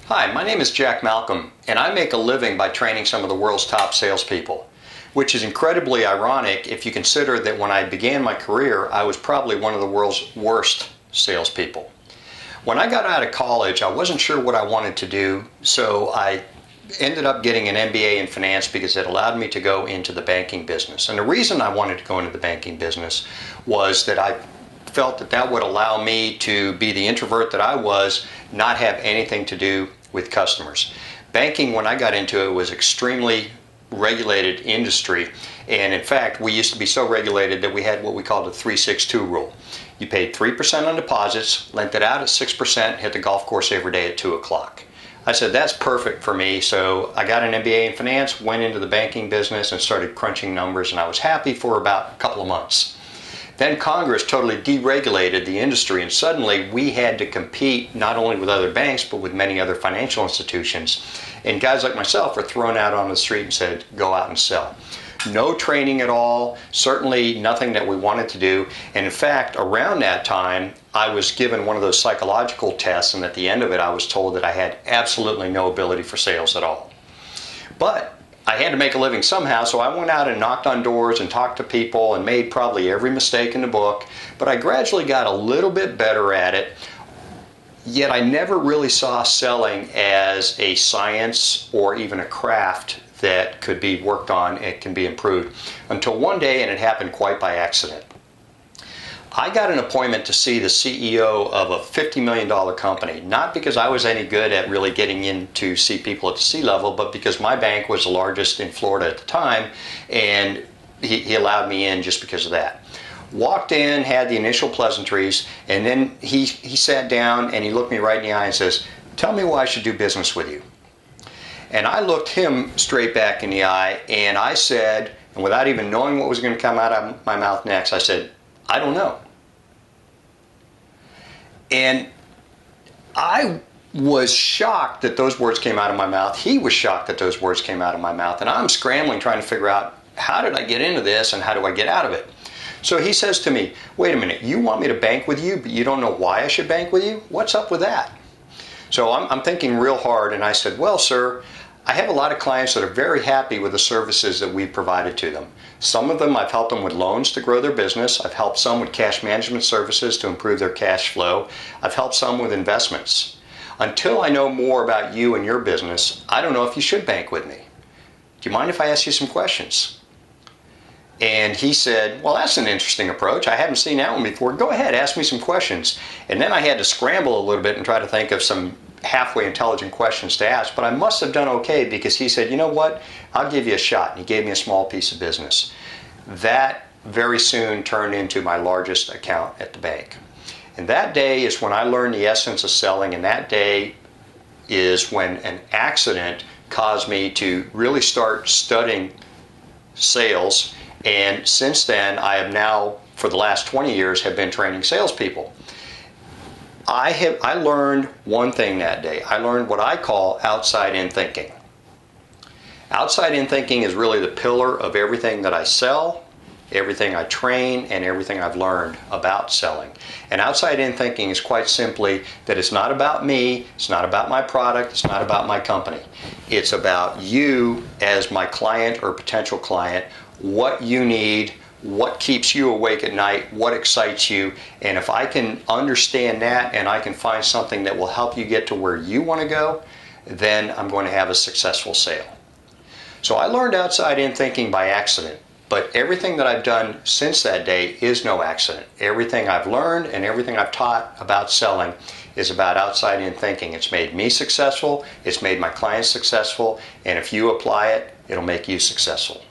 Hi, my name is Jack Malcolm, and I make a living by training some of the world's top salespeople, which is incredibly ironic if you consider that when I began my career, I was probably one of the world's worst salespeople. When I got out of college, I wasn't sure what I wanted to do, so I ended up getting an MBA in finance because it allowed me to go into the banking business. And the reason I wanted to go into the banking business was that I felt that that would allow me to be the introvert that I was, not have anything to do with customers. Banking, when I got into it, was extremely regulated industry, and in fact we used to be so regulated that we had what we called the 3-6-2 rule. You paid 3% on deposits, lent it out at 6%, hit the golf course every day at 2 o'clock. I said that's perfect for me, so I got an MBA in finance, went into the banking business and started crunching numbers, and I was happy for about a couple of months. Then Congress totally deregulated the industry, and suddenly we had to compete not only with other banks but with many other financial institutions. And guys like myself were thrown out on the street and said, go out and sell. No training at all, certainly nothing that we wanted to do. And in fact, around that time, I was given one of those psychological tests, and at the end of it, I was told that I had absolutely no ability for sales at all. But I had to make a living somehow, so I went out and knocked on doors and talked to people and made probably every mistake in the book, but I gradually got a little bit better at it. Yet I never really saw selling as a science or even a craft that could be worked on, it can be improved, until one day, and it happened quite by accident. I got an appointment to see the CEO of a $50 million company, not because I was any good at really getting in to see people at the C-level, but because my bank was the largest in Florida at the time, and he allowed me in just because of that. Walked in, had the initial pleasantries, and then he sat down and he looked me right in the eye and says, "Tell me why I should do business with you." And I looked him straight back in the eye, and I said, and without even knowing what was going to come out of my mouth next, I said, "I don't know." And I was shocked that those words came out of my mouth. He was shocked that those words came out of my mouth. And I'm scrambling trying to figure out, how did I get into this and how do I get out of it? So he says to me, "Wait a minute, you want me to bank with you, but you don't know why I should bank with you? What's up with that?" So I'm thinking real hard, and I said, "Well, sir, I have a lot of clients that are very happy with the services that we've provided to them. Some of them I've helped them with loans to grow their business. I've helped some with cash management services to improve their cash flow. I've helped some with investments. Until I know more about you and your business, I don't know if you should bank with me. Do you mind if I ask you some questions?" And he said, "Well, that's an interesting approach. I haven't seen that one before. Go ahead, ask me some questions." And then I had to scramble a little bit and try to think of some halfway intelligent questions to ask, but I must have done okay because he said, "You know what, I'll give you a shot." And he gave me a small piece of business. That very soon turned into my largest account at the bank. And that day is when I learned the essence of selling, and that day is when an accident caused me to really start studying sales. And since then, I have now, for the last 20 years, have been training salespeople. I learned one thing that day. I learned what I call outside-in thinking. Outside-in thinking is really the pillar of everything that I sell, everything I train, and everything I've learned about selling. And outside-in thinking is quite simply that it's not about me, it's not about my product, it's not about my company. It's about you as my client or potential client, what you need, what keeps you awake at night, what excites you, and if I can understand that and I can find something that will help you get to where you want to go, then I'm going to have a successful sale. So I learned outside-in thinking by accident, but everything that I've done since that day is no accident. Everything I've learned and everything I've taught about selling is about outside-in thinking. It's made me successful, it's made my clients successful, and if you apply it, it'll make you successful.